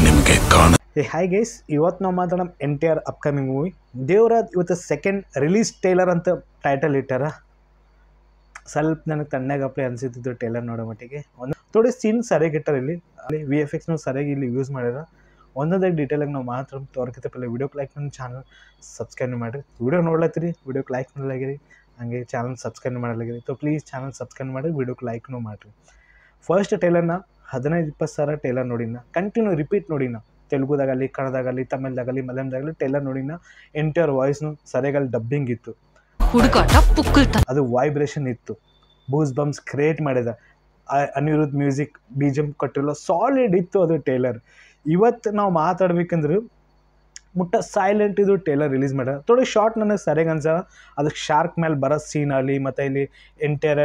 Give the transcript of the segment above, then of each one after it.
ನಿಮಗೆ ಕಾಣ. Hi guys, ಇವತ್ತು ನಾವು ಮಾತಾಡೋಣ NTR ಅಪ್ಕಮಿಂಗ್ ಮೂವಿ ದೇವರಾಜ್. ಇವತ್ತು ಸೆಕೆಂಡ್ ರಿಲೀಸ್ ಟೈಲರ್ ಅಂತ ಟೈಟಲ್ ಇಟ್ಟಾರ. ಸ್ವಲ್ಪ ನನಗೆ ತಣ್ಣಗಪ್ಪೆ ಅನಿಸಿದ್ದು ಟೈಲರ್ ನೋಡೋ ಮಟ್ಟಿಗೆ. ಒಂದು ಥೋಡೆ ಸೀನ್ ಸರಿಯಾಗಿ ಇಟ್ಟಾರ. ಇಲ್ಲಿ VFXನೂ ಸರಿಯಾಗಿ ಇಲ್ಲಿ ಯೂಸ್ ಮಾಡ್ಯಾರ. ಒಂದೊಂದಾಗಿ ಡೀಟೇಲಾಗಿ ನಾವು ಮಾತ್ರ ತೋರ್ಕಿತ ಪಲ್ಲ ವಿಡಿಯೋಕ್ಕೆ ಲೈಕ್ ಮಾಡಿ ಚಾನಲ್ ಸಬ್ಸ್ಕ್ರೈಬ್ ಮಾಡಿರಿ. ವಿಡಿಯೋ ನೋಡ್ಲತ್ತೀರಿ, ವಿಡಿಯೋಕ್ಕೆ ಲೈಕ್ ಮಾಡಲಾಗಿರಿ, ಹಂಗೆ ಚಾನಲ್ ಸಬ್ಸ್ಕ್ರೈಬ್ ಮಾಡಲಾಗಿರಿ. ಸೊ ಪ್ಲೀಸ್ ಚಾನಲ್ ಸಬ್ಸ್ಕ್ರೈಬ್ ಮಾಡಿ, ವಿಡಿಯೋಕ್ಕೆ ಲೈಕ್ನೂ ಮಾಡಿರಿ. ಫಸ್ಟ್ ಟೈಲರ್ನ 15-20 ಸಾವಿರ ಟೈಲರ್ ನೋಡಿನ, ಕಂಟಿನ್ಯೂ ರಿಪೀಟ್ ನೋಡಿನ. ತೆಲುಗುದಾಗಲಿ, ಕನ್ನಡದಾಗಲಿ, ತಮಿಳ್ದಾಗಲಿ, ಮಲಯಾಳದಾಗಲಿ ಟೈಲರ್ ನೋಡಿನ. NTR ವಾಯ್ಸ್ನು ಸರಿಯಾಗಿ ಡಬ್ಬಿಂಗ್ ಇತ್ತು, ಅದು ವೈಬ್ರೇಷನ್ ಇತ್ತು, ಬೂಸ್ ಬಂಪ್ಸ್ ಕ್ರಿಯೇಟ್ ಮಾಡಿದ, ಅನಿರುದ್ಧ್ ಮ್ಯೂಸಿಕ್ BGM ಕೊಟ್ಟಿಲ್ಲ, ಸಾಲಿಡ್ ಇತ್ತು ಅದು ಟೈಲರ್. ಇವತ್ತು ನಾವು ಮಾತಾಡ್ಬೇಕಂದ್ರೆ ಮುಟ್ಟ ಸೈಲೆಂಟ್ ಇದು ಟೈಲರ್ ರಿಲೀಸ್ ಮಾಡ್ಯಾರ. ಥೋಡೆ ಶಾರ್ಟ್ ನನಗೆ ಸರಿಯಾಗಿ ಅನ್ಸ. ಅದಕ್ಕೆ ಶಾರ್ಕ್ ಮೇಲೆ ಬರೋ ಸೀನ್ ಆಗಲಿ, ಮತ್ತು ಇಲ್ಲಿ NTR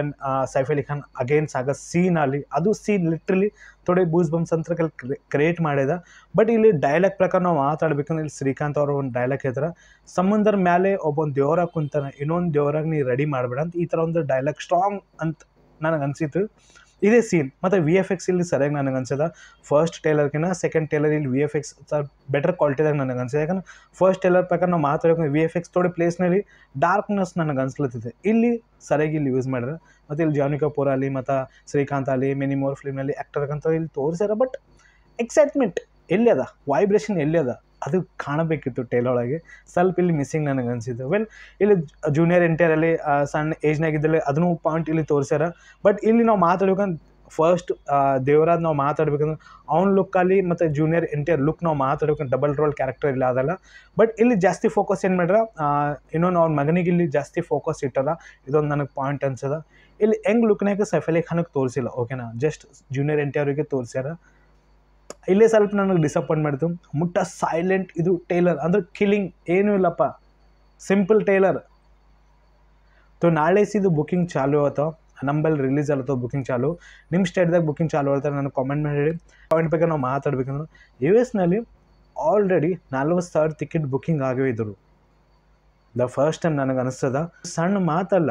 ಸೈಫ್ ಅಲಿ ಖಾನ್ ಅಗೇನ್ಸ್ಟ್ ಆಗೋ ಸೀನ್ ಆಗಲಿ, ಅದು ಸೀನ್ ಲಿಟ್ರಲಿ ಥೋಡೆ ಬೂಸ್ ಬಂಪ್ಸ್ ಅಂತ ಕ್ರಿಯೇಟ್ ಮಾಡಿದ. ಬಟ್ ಇಲ್ಲಿ ಡೈಲಾಗ್ ಪ್ರಕಾರ ನಾವು ಮಾತಾಡ್ಬೇಕಂದ್ರೆ ಇಲ್ಲಿ ಶ್ರೀಕಾಂತ್ ಅವರು ಒಂದು ಡೈಲಾಗ್ ಹೇಳ್ತಾರೆ, ಸಮುದ್ರ ಮೇಲೆ ಒಬ್ಬೊಂದು ದೇವರಾಗ ಕುಂತಾನೆ, ಇನ್ನೊಂದು ದೇವರಾಗ ನೀ ರೆಡಿ ಮಾಡಬೇಡ ಅಂತ. ಈ ಥರ ಒಂದು ಡೈಲಾಗ್ ಸ್ಟ್ರಾಂಗ್ ಅಂತ ನನಗೆ ಅನಿಸಿತ್ತು ಇದೇ ಸೀನ್. ಮತ್ತು VFX ಇಲ್ಲಿ ಸರಿಯಾಗಿ ನನಗೆ ಅನ್ಸದ. ಫಸ್ಟ್ ಟೈಲರ್ಗಿನ ಸೆಕೆಂಡ್ ಟೈಲರ್ ಇಲ್ಲಿ VFX ಬೆಟರ್ ಕ್ವಾಲಿಟಿದಾಗ ನನಗೆ ಅನ್ಸಿದೆ. ಯಾಕಂದ್ರೆ ಫಸ್ಟ್ ಟೈಲರ್ ಪ್ರಕಾರ ನಾವು ಮಾತಾಡೋಕೆ VFX ಥೋಡೆ ಪ್ಲೇಸ್ನಲ್ಲಿ ಡಾರ್ಕ್ನೆಸ್ ನನಗೆ ಅನ್ಸ್ಲತ್ತಿದೆ. ಇಲ್ಲಿ ಸರಿಯಾಗಿ ಇಲ್ಲಿ ಯೂಸ್ ಮಾಡ್ಯಾರ. ಮತ್ತು ಇಲ್ಲಿ ಜಾನಿ ಕಪೂರ್ ಅಲ್ಲಿ ಮತ್ತು ಶ್ರೀಕಾಂತ್ ಅಲ್ಲಿ ಮೆನಿ ಮೋರ್ ಫಿಲ್ಮ್ನಲ್ಲಿ ಆ್ಯಕ್ಟರ್ಗಂತ ಇಲ್ಲಿ ತೋರಿಸ್ಯಾರ. ಬಟ್ ಎಕ್ಸೈಟ್ಮೆಂಟ್ ಎಲ್ಲಿ ಅದ, ವೈಬ್ರೇಷನ್ ಎಲ್ಲಿ ಅದ, ಅದು ಕಾಣಬೇಕಿತ್ತು ಟೈಲರ್ ಒಳಗೆ. ಸ್ವಲ್ಪ ಇಲ್ಲಿ ಮಿಸ್ಸಿಂಗ್ ನನಗೆ ಅನಿಸಿದ್ದು. ವೆಲ್, ಇಲ್ಲಿ ಜೂನಿಯರ್ NTR ಅಲ್ಲಿ ಸಣ್ಣ ಏಜ್ನಾಗಿದ್ದಲ್ಲಿ ಅದನ್ನು ಪಾಯಿಂಟ್ ಇಲ್ಲಿ ತೋರಿಸ್ಯಾರ. ಬಟ್ ಇಲ್ಲಿ ನಾವು ಮಾತಾಡ್ಬೇಕಂದ್ರೆ ಫಸ್ಟ್ ದೇವರಾಜ್ ನಾವು ಮಾತಾಡ್ಬೇಕಂದ್ರೆ ಅವ್ನ ಲುಕ್ಕಲ್ಲಿ ಮತ್ತು ಜೂನಿಯರ್ NTR ಲುಕ್ ನಾವು ಮಾತಾಡ್ಬೇಕಂದ್ರೆ ಡಬಲ್ ರೋಲ್ ಕ್ಯಾರೆಕ್ಟರ್ ಇಲ್ಲ ಅದಲ್ಲ. ಬಟ್ ಇಲ್ಲಿ ಜಾಸ್ತಿ ಫೋಕಸ್ ಏನು ಮಾಡ್ಯಾರ, ಇನ್ನೊಂದು ಅವ್ನ ಮಗನಿಗೆ ಇಲ್ಲಿ ಜಾಸ್ತಿ ಫೋಕಸ್ ಇಟ್ಟಾರ. ಇದೊಂದು ನನಗೆ ಪಾಯಿಂಟ್ ಅನ್ಸದ. ಇಲ್ಲಿ ಹೆಂಗೆ ಲುಕ್ನಾಗ ಸೈಫ್ ಅಲಿ ಖಾನ್ಗೆ ತೋರಿಸಿಲ್ಲ, ಓಕೆನಾ, ಜಸ್ಟ್ ಜೂನಿಯರ್ NTRಗೆ ತೋರಿಸ್ಯಾರ. ಇಲ್ಲೇ ಸ್ವಲ್ಪ ನನಗೆ ಡಿಸಪಾಯಿಂಟ್ ಮಾಡಿತು. ಮುಟ್ಟ ಸೈಲೆಂಟ್ ಇದು ಟೈಲರ್ ಅಂದ್ರೆ ಕಿಲ್ಲಿಂಗ್ ಏನೂ ಇಲ್ಲಪ್ಪ, ಸಿಂಪಲ್ ಟೈಲರ್. ತೊ ನಾಳೆ ಸಿದು ಬುಕಿಂಗ್ ಚಾಲು ಆಯ್ತು, ನಂಬಲ್ಲಿ ರಿಲೀಸ್ ಆಲತ್ತೋ ಬುಕಿಂಗ್ ಚಾಲು. ನಿಮ್ಮ ಸ್ಟೇಟ್ದಾಗ ಬುಕಿಂಗ್ ಚಾಲು ಆಗ್ತಾರೆ, ನನಗೆ ಕಾಮೆಂಟ್ ಮಾಡಿ ಹೇಳಿ. ಪಾಯಿಂಟ್ ಬಗ್ಗೆ ನಾವು ಮಾತಾಡ್ಬೇಕಂದ್ರೆ US ಆಲ್ರೆಡಿ 40,000 ಟಿಕೆಟ್ ಬುಕಿಂಗ್ ಆಗಿವೆ ಇದ್ರು. ದ ಫಸ್ಟ್ ಟೈಮ್ ನನಗೆ ಅನಿಸ್ತದ. ಸಣ್ಣ ಮಾತಲ್ಲ,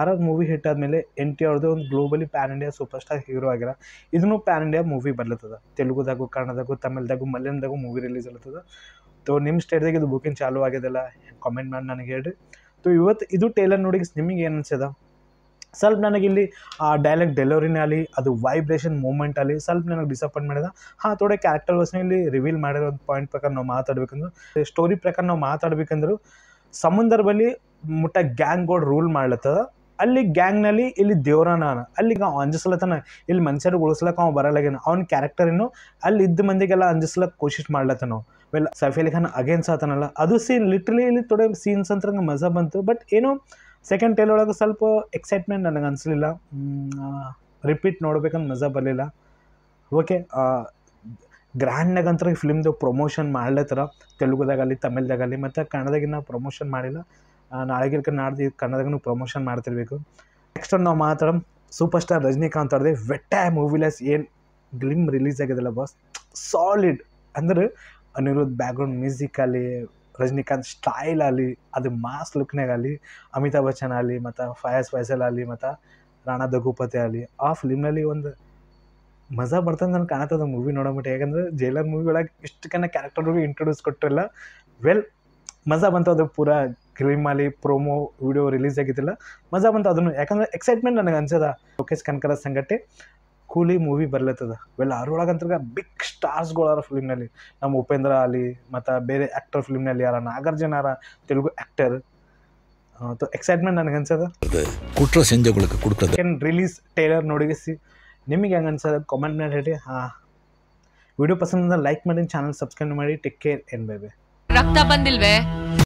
RR ಮೂವಿ ಹಿಟ್ ಆದಮೇಲೆ NTR ಅವ್ರದ್ದು ಒಂದು globally PAN India super star hero ಆಗ್ಯಾರ. ಇದನ್ನು ಪ್ಯಾನ್ ಇಂಡಿಯಾ ಮೂವಿ ಬರ್ಲತ್ತದ. ತೆಲುಗುದಾಗು, ಕನ್ನಡದಾಗು, ತಮಿಳ್ದಾಗು, ಮಲಯಾಳದಾಗು ಮೂವಿ ರಿಲೀಸ್ ಆಗ್ಲತ್ತದ. ತೊ ನಿಮ್ಮ ಸ್ಟೇಟ್ದಾಗ ಇದು ಬುಕಿಂಗ್ ಚಾಲು ಆಗ್ಯದಲ್ಲ, ಕಾಮೆಂಟ್ ಮಾಡಿ ನನಗೆ ಹೇಳ್ರಿ. ತೊ ಇವತ್ತು ಇದು ಟೈಲರ್ ನೋಡಿ ನಿಮಗೆ ಏನು ಅನ್ಸದ? ಸ್ವಲ್ಪ ನನಗಿಲ್ಲಿ ಡೈಲಾಗ್ ಡೆಲಿವರಿನೇ ಆಗಲಿ, ಅದು ವೈಬ್ರೇಷನ್ ಮೂಮೆಂಟ್ ಆಗಲಿ ಸ್ವಲ್ಪ ನನಗೆ ಡಿಸಪಾಯಿಂಟ್ ಮಾಡಿದ. ಥೋಡೆ ಕ್ಯಾರೆಕ್ಟರ್ ವಸ್ನ ಇಲ್ಲಿ ರಿವೀಲ್ ಮಾಡಿರೋ ಒಂದು ಪಾಯಿಂಟ್ ಪ್ರಕಾರ ನಾವು ಮಾತಾಡ್ಬೇಕಂದ್ರೆ, ಸ್ಟೋರಿ ಪ್ರಕಾರ ನಾವು ಮಾತಾಡ್ಬೇಕಂದ್ರೆ ಸಮುದ್ರ ಬಳಿ ಮುಟ್ಟ ಗ್ಯಾಂಗ್ಗಳು ರೂಲ್ ಮಾಡ್ಲತ್ತದ. ಅಲ್ಲಿ ಗ್ಯಾಂಗ್ನಲ್ಲಿ ಇಲ್ಲಿ ದೇವರಾನ, ಅಲ್ಲಿಗೆ ಅವ ಅಂಜಿಸ್ಲತ್ತಾನ. ಇಲ್ಲಿ ಮನುಷ್ಯರಿಗೆ ಉಳಿಸ್ಲಕ್ಕ ಅವ ಬರಲಾಗೇನ. ಅವ್ನ ಕ್ಯಾರೆಕ್ಟರ್ ಏನು ಅಲ್ಲಿ ಇದ್ದ ಮಂದಿಗೆಲ್ಲ ಅಂಜಿಸ್ಲಕ್ಕೆ ಕೋಶಿಶ್ ಮಾಡ್ಲತ್ತಾನ. ವೆಲ್, ಸೈಫ್ ಅಲಿ ಖಾನ್ ಅಗೇನ್ಸ್ಟ್ ಆತನಲ್ಲ, ಅದು ಸೀನ್ ಲಿಟ್ರಲಿ ಇಲ್ಲಿ ಥೋಡೆ ಸೀನ್ಸ್ ಅಂತ ಮಜಾ ಬಂತು. ಬಟ್ ಏನೋ ಸೆಕೆಂಡ್ ಟೈಲ್ ಒಳಗೆ ಸ್ವಲ್ಪ ಎಕ್ಸೈಟ್ಮೆಂಟ್ ನನಗೆ ಅನಿಸ್ಲಿಲ್ಲ. ರಿಪೀಟ್ ನೋಡ್ಬೇಕಂತ ಮಜಾ ಬರಲಿಲ್ಲ. ಓಕೆ, ಗ್ರ್ಯಾಂಡ್ನಾಗಂತರ ಈ ಫಿಲ್ಮ್ದು ಪ್ರಮೋಷನ್ ಮಾಡ್ಲತ್ತರ, ತೆಲುಗುದಾಗಲಿ, ತಮಿಳ್ದಾಗಲಿ, ಮತ್ತು ಕನ್ನಡದಾಗಿನ ಪ್ರಮೋಷನ್ ಮಾಡಿಲ್ಲ. ನಾಳೆಗಿರ್ಕ ನಾಡ್ದು ಕನ್ನಡದಾಗೂ ಪ್ರಮೋಷನ್ ಮಾಡ್ತಿರ್ಬೇಕು. ನೆಕ್ಸ್ಟ್ ನಾವು ಮಾತಾಡೋಣ ಸೂಪರ್ ಸ್ಟಾರ್ ರಜನಿಕಾಂತ್ ಅವ್ರದ್ದೇ ವೆಟ್ಟ ಮೂವಿಲೆಸ್ ಏನು ಗ್ಲಿಮ್ ರಿಲೀಸ್ ಆಗಿದೆಲ್ಲ ಬಾಸ್. ಸಾಲಿಡ್ ಅಂದ್ರೆ ಅನಿರುದ್ಧ್ ಬ್ಯಾಕ್ಗ್ರೌಂಡ್ ಮ್ಯೂಸಿಕ್ ಆಗಲಿ, ರಜನಿಕಾಂತ್ ಸ್ಟೈಲ್ ಆಗಲಿ, ಅದು ಮಾಸ್ ಲುಕ್ನಾಗ ಆಗಲಿ, ಅಮಿತಾಬ್ ಬಚ್ಚನ್ ಆಗಲಿ, ಮತ್ತು ಫಯಾಜ್ ಫೈಸಲ್ ಆಗಲಿ, ಮತ್ತು ರಾಣಾ ದಗುಪತಿ ಆಗಲಿ, ಆ ಫಿಲ್ಮ್ನಲ್ಲಿ ಒಂದು ಮಜಾ ಬರ್ತದೆ ನನಗೆ ಕಾಣತ್ತದ ಮೂವಿ ನೋಡೋಬಿಟ್ಟು. ಯಾಕಂದರೆ ಜೈಲರ್ ಮೂವಿ ಒಳಗೆ ಇಷ್ಟಕ್ಕನ್ನ ಕ್ಯಾರೆಕ್ಟರ್ಗೂ ಇಂಟ್ರೊಡ್ಯೂಸ್ ಕೊಟ್ಟಿರಲ್ಲ. ವೆಲ್, ಮಜಾ ಬಂತು. ಅದು ಪೂರಾ ಕ್ಲಿಮಲ್ಲಿ ಪ್ರೋಮೋ ವಿಡಿಯೋ ರಿಲೀಸ್ ಆಗಿದ್ದಿಲ್ಲ, ಮಜಾ ಬಂತು ಅದನ್ನು. ಯಾಕಂದರೆ ಎಕ್ಸೈಟ್ಮೆಂಟ್ ನನಗೆ ಅನ್ಸದ. ಲೋಕೇಶ್ ಕನಕರ ಸಂಗಟೆ ಕೂಲಿ ಮೂವಿ ಬರ್ಲತ್ತದ. ವೆಲ್, ಅದ್ರೊಳಗಂತ ಬಿಗ್ ಸ್ಟಾರ್ಸ್ಗಳಾರ ಫಿಲ್ಮ್ನಲ್ಲಿ. ನಮ್ಮ ಉಪೇಂದ್ರ ಆಗಲಿ, ಮತ್ತು ಬೇರೆ ಆ್ಯಕ್ಟರ್ ಫಿಲ್ಮ್ನಲ್ಲಿ ಯಾರ ನಾಗಾರ್ಜುನ ಯಾರ ತೆಲುಗು ಆ್ಯಕ್ಟರ್. ಎಕ್ಸೈಟ್ಮೆಂಟ್ ನನಗೆ ಅನ್ಸದ. ಕುಟ್ರ ಸಂಜೆಗಳಿಗೆ ಕೊಡ್ತದೆ. ರಿಲೀಸ್ ಟೈಲರ್ ನೋಡಿಸಿ ನಿಮಗೆ ಹೆಂಗೆ ಅನ್ಸದ ಕಾಮೆಂಟ್ ಮಾಡಿ ಹೇಳಿ. ವಿಡಿಯೋ ಪಸಂದ ಲೈಕ್ ಮಾಡಿ, ಚಾನಲ್ ಸಬ್ಸ್ಕ್ರೈಬ್ ಮಾಡಿ. Take care, bye bye. ರಕ್ತ ಬಂದಿಲ್ವೇ?